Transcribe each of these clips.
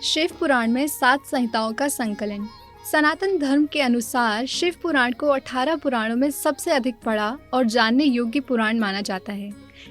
शिव पुराण में 7 संहिताओं का संकलन। सनातन धर्म के अनुसार शिव पुराण को 18 पुराणों में सबसे अधिक पढ़ा और जानने योग्य पुराण माना जाता है।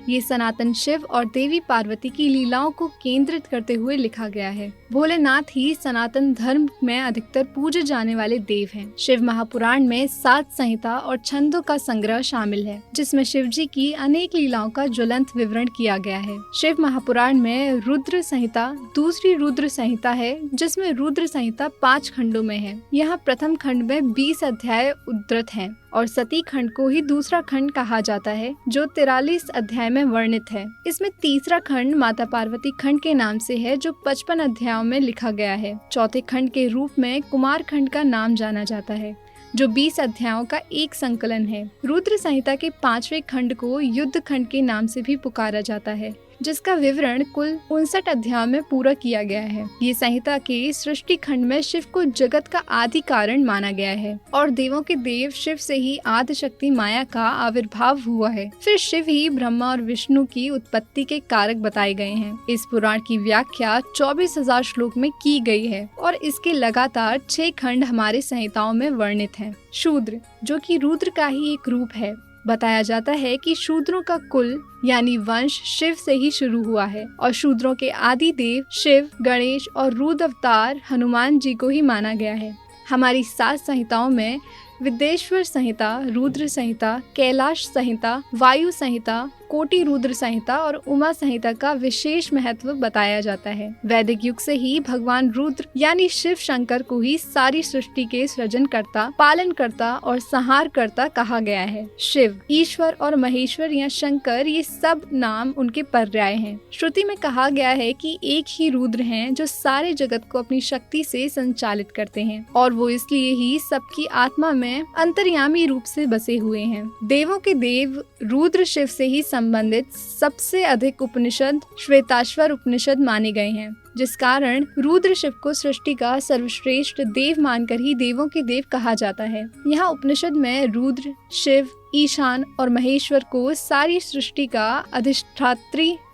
ये सनातन शिव और देवी पार्वती की लीलाओं को केंद्रित करते हुए लिखा गया है। भोलेनाथ ही सनातन धर्म में अधिकतर पूजे जाने वाले देव हैं। शिव महापुराण में 7 संहिता और छंदों का संग्रह शामिल है, जिसमें शिव जी की अनेक लीलाओं का ज्वलंत विवरण किया गया है। शिव महापुराण में रुद्र संहिता दूसरी रुद्र संहिता है, जिसमें रुद्र संहिता 5 खंडों में है। यहाँ प्रथम खंड में 20 अध्याय उद्धृत हैं और सती खंड को ही दूसरा खंड कहा जाता है, जो 43 अध्याय में वर्णित है। इसमें तीसरा खंड माता पार्वती खंड के नाम से है, जो 55 अध्यायों में लिखा गया है। चौथे खंड के रूप में कुमार खंड का नाम जाना जाता है, जो 20 अध्यायों का एक संकलन है। रुद्र संहिता के 5वें खंड को युद्ध खंड के नाम से भी पुकारा जाता है, जिसका विवरण कुल 59 अध्यायों में पूरा किया गया है। ये संहिता के सृष्टि खंड में शिव को जगत का आदि कारण माना गया है और देवों के देव शिव से ही आदि शक्ति माया का आविर्भाव हुआ है। फिर शिव ही ब्रह्मा और विष्णु की उत्पत्ति के कारक बताए गए हैं। इस पुराण की व्याख्या 24,000 श्लोक में की गई है और इसके लगातार 6 खंड हमारे संहिताओं में वर्णित हैं। शूद्र, जो कि रुद्र का ही एक रूप है, बताया जाता है कि शूद्रों का कुल यानी वंश शिव से ही शुरू हुआ है और शूद्रों के आदि देव शिव, गणेश और रुद्र अवतार हनुमान जी को ही माना गया है। हमारी 7 संहिताओं में विदेश्वर संहिता, रुद्र संहिता, कैलाश संहिता, वायु संहिता, कोटि रुद्र संहिता और उमा संहिता का विशेष महत्व बताया जाता है। वैदिक युग से ही भगवान रुद्र यानी शिव शंकर को ही सारी सृष्टि के सृजनकर्ता, पालनकर्ता और संहारकर्ता कहा गया है। शिव, ईश्वर और महेश्वर या शंकर, ये सब नाम उनके पर्याय हैं। श्रुति में कहा गया है कि एक ही रुद्र हैं जो सारे जगत को अपनी शक्ति से संचालित करते हैं और वो इसलिए ही सबकी आत्मा में अंतर्यामी रूप से बसे हुए हैं। देवों के देव रुद्र शिव से ही संबंधित सबसे अधिक उपनिषद श्वेताश्वर उपनिषद माने गए हैं, जिस कारण रुद्र शिव को सृष्टि का सर्वश्रेष्ठ देव मानकर ही देवों के देव कहा जाता है। यहाँ उपनिषद में रुद्र, शिव, ईशान और महेश्वर को सारी सृष्टि का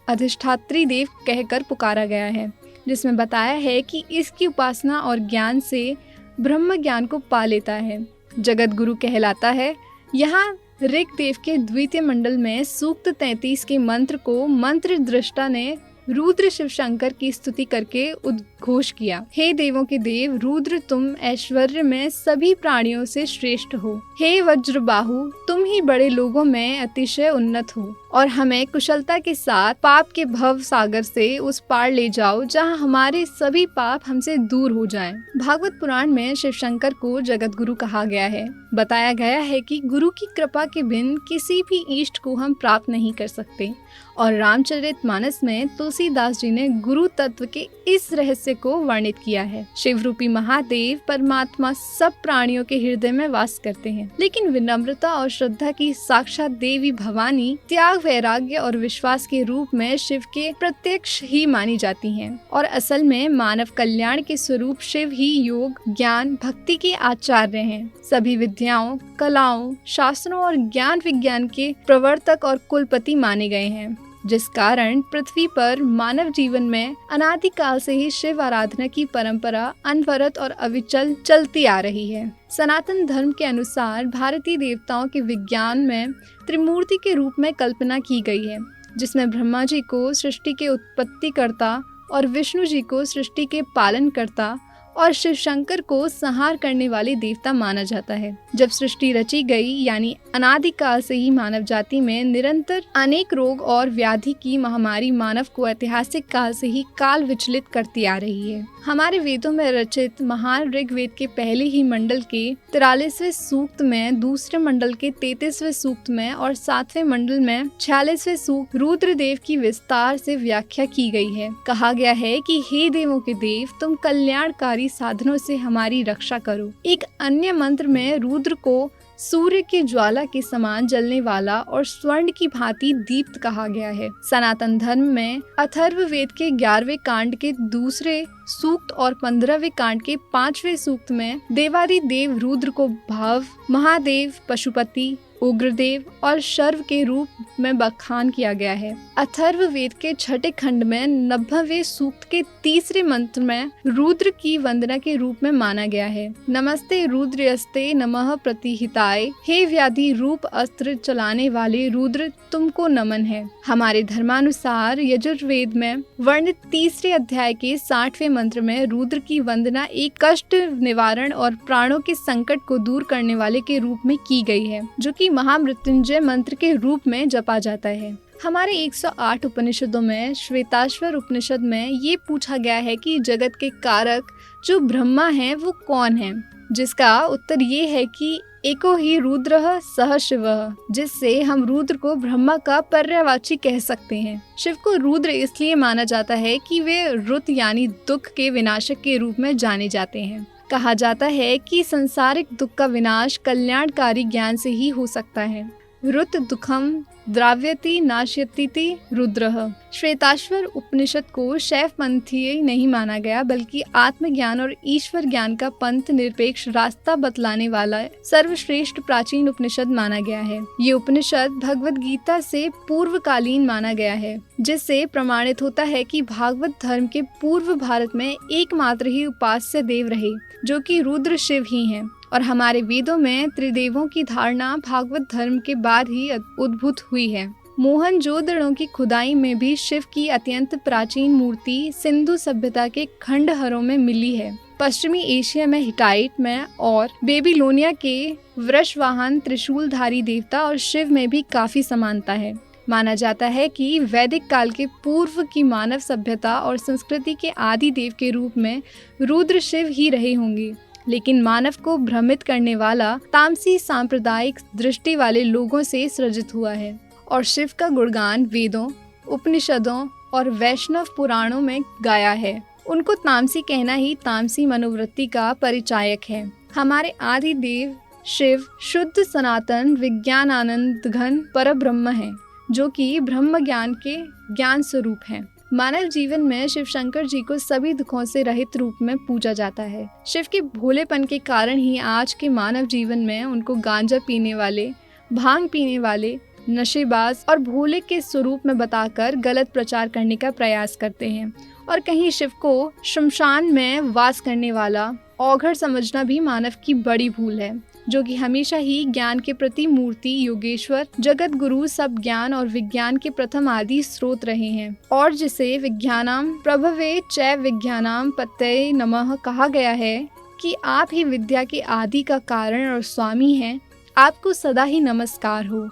अधिष्ठात्री देव कहकर पुकारा गया है, जिसमें बताया है कि इसकी उपासना और ज्ञान से ब्रह्म ज्ञान को पा लेता है, जगत गुरु कहलाता है। यहाँ ऋग देव के द्वितीय मंडल में सूक्त 33 के मंत्र को मंत्र दृष्टा ने रुद्र शिव शंकर की स्तुति करके उद्घोष किया। हे देवों के देव रुद्र, तुम ऐश्वर्य में सभी प्राणियों से श्रेष्ठ हो। हे वज्रबाहु, तुम ही बड़े लोगों में अतिशय उन्नत हो और हमें कुशलता के साथ पाप के भव सागर से उस पार ले जाओ जहां हमारे सभी पाप हमसे दूर हो जाएं। भागवत पुराण में शिव शंकर को जगत गुरु कहा गया है। बताया गया है कि गुरु की कृपा के बिन किसी भी इष्ट को हम प्राप्त नहीं कर सकते और रामचरितमानस में तुलसीदास जी ने गुरु तत्व के इस रहस्य को वर्णित किया है। शिव रूपी महादेव परमात्मा सब प्राणियों के हृदय में वास करते हैं, लेकिन विनम्रता और श्रद्धा की साक्षात देवी भवानी त्याग, वैराग्य और विश्वास के रूप में शिव के प्रत्यक्ष ही मानी जाती हैं और असल में मानव कल्याण के स्वरूप शिव ही योग, ज्ञान, भक्ति के आचार्य हैं। सभी विद्याओं, कलाओं, शास्त्रों और ज्ञान विज्ञान के प्रवर्तक और कुलपति माने गए हैं, जिस कारण पृथ्वी पर मानव जीवन में अनादिकाल से ही शिव आराधना की परंपरा अनवरत और अविचल चलती आ रही है। सनातन धर्म के अनुसार भारतीय देवताओं के विज्ञान में त्रिमूर्ति के रूप में कल्पना की गई है, जिसमें ब्रह्मा जी को सृष्टि के उत्पत्तिकर्ता और विष्णु जी को सृष्टि के पालनकर्ता और शिव शंकर को संहार करने वाले देवता माना जाता है। जब सृष्टि रची गई यानी अनादिकाल से ही मानव जाति में निरंतर अनेक रोग और व्याधि की महामारी मानव को ऐतिहासिक काल से ही काल विचलित करती आ रही है। हमारे वेदों में रचित महान ऋग्वेद के पहले ही मंडल के 43वें सूक्त में, दूसरे मंडल के 33वें सूक्त में और 7वें मंडल में 46वें सूक्त रुद्रदेव की विस्तार से व्याख्या की गई है। कहा गया है कि हे देवों के देव, तुम कल्याणकारी साधनों से हमारी रक्षा करो। एक अन्य मंत्र में रुद्र को सूर्य के ज्वाला के समान जलने वाला और स्वर्ण की भांति दीप्त कहा गया है। सनातन धर्म में अथर्ववेद के 11वें कांड के दूसरे सूक्त और 15वें कांड के 5वें सूक्त में देवादिदेव रुद्र को भाव, महादेव, पशुपति, उग्रदेव और शर्व के रूप में बखान किया गया है। अथर्ववेद के छठे खंड में 90वें सूक्त के तीसरे मंत्र में रुद्र की वंदना के रूप में माना गया है। नमस्ते रुद्रयस्ते नमः प्रतिहिताय, हे व्याधि रूप अस्त्र चलाने वाले रुद्र तुमको नमन है। हमारे धर्मानुसार यजुर्वेद में वर्णित तीसरे अध्याय के 60वें मंत्र में रुद्र की वंदना एक कष्ट निवारण और प्राणों के संकट को दूर करने वाले के रूप में की गई है, जो कि महामृत्युंजय मंत्र के रूप में जपा जाता है। हमारे 108 उपनिषदों में श्वेताश्वर उपनिषद में ये पूछा गया है कि जगत के कारक जो ब्रह्मा है वो कौन है, जिसका उत्तर ये है कि एको ही रुद्रः सह शिवः, जिससे हम रुद्र को ब्रह्मा का पर्यायवाची कह सकते हैं। शिव को रुद्र इसलिए माना जाता है कि वे रुत यानी दुख के विनाशक के रूप में जाने जाते हैं। कहा जाता है कि संसारिक दुख का विनाश कल्याणकारी ज्ञान से ही हो सकता है। रुत दुखम द्राव्यति नाश्यति रुद्रः। श्वेताश्वर उपनिषद को शैव पंथीय नहीं माना गया, बल्कि आत्मज्ञान और ईश्वर ज्ञान का पंथ निरपेक्ष रास्ता बतलाने वाला सर्वश्रेष्ठ प्राचीन उपनिषद माना गया है। ये उपनिषद भगवद गीता से पूर्वकालीन माना गया है, जिससे प्रमाणित होता है कि भागवत धर्म के पूर्व भारत में एकमात्र ही उपास्य देव रहे, जो कि रुद्र शिव ही हैं। और हमारे वेदों में त्रिदेवों की धारणा भागवत धर्म के बाद ही उद्भूत हुई है। मोहनजोदड़ो की खुदाई में भी शिव की अत्यंत प्राचीन मूर्ति सिंधु सभ्यता के खंडहरों में मिली है। पश्चिमी एशिया में हिटाइट में और बेबीलोनिया के वृषवाहन त्रिशूलधारी देवता और शिव में भी काफी समानता है। माना जाता है कि वैदिक काल के पूर्व की मानव सभ्यता और संस्कृति के आदि देव के रूप में रुद्र शिव ही रहे होंगे, लेकिन मानव को भ्रमित करने वाला तामसी सांप्रदायिक दृष्टि वाले लोगों से सृजित हुआ है। और शिव का गुणगान वेदों, उपनिषदों और वैष्णव पुराणों में गाया है। उनको तामसी कहना ही तामसी मनोवृत्ति का परिचायक है। हमारे आदि देव शिव शुद्ध सनातन विज्ञानानंद घन परब्रह्म है, जो कि ब्रह्म ज्ञान के ज्ञान स्वरूप है। मानव जीवन में शिव शंकर जी को सभी दुखों से रहित रूप में पूजा जाता है। शिव के भोलेपन के कारण ही आज के मानव जीवन में उनको गांजा पीने वाले, भांग पीने वाले, नशेबाज और भोले के स्वरूप में बताकर गलत प्रचार करने का प्रयास करते हैं। और कहीं शिव को शमशान में वास करने वाला औघड़ समझना भी मानव की बड़ी भूल है, जो कि हमेशा ही ज्ञान के प्रति मूर्ति, योगेश्वर, जगत गुरु, सब ज्ञान और विज्ञान के प्रथम आदि स्रोत रहे हैं, और जिसे विज्ञानाम प्रभवे चैव विज्ञानाम पतये नमः कहा गया है कि आप ही विद्या के आदि का कारण और स्वामी हैं। आपको सदा ही नमस्कार हो।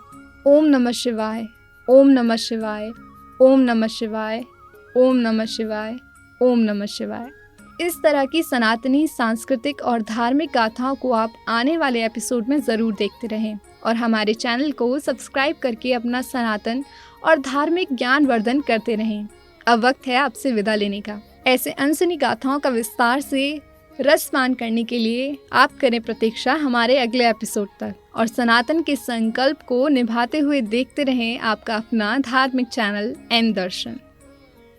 ओम नमः शिवाय, ओम नमः शिवाय, ओम नमः शिवाय, ओम नमः शिवाय, ओम नमः शिवाय। इस तरह की सनातनी सांस्कृतिक और धार्मिक गाथाओं को आप आने वाले एपिसोड में ज़रूर देखते रहें और हमारे चैनल को सब्सक्राइब करके अपना सनातन और धार्मिक ज्ञान वर्धन करते रहें। अब वक्त है आपसे विदा लेने का। ऐसे अनसुनी गाथाओं का विस्तार से रसपान करने के लिए आप करें प्रतीक्षा हमारे अगले एपिसोड तक और सनातन के संकल्प को निभाते हुए देखते रहें आपका अपना धार्मिक चैनल एन दर्शन।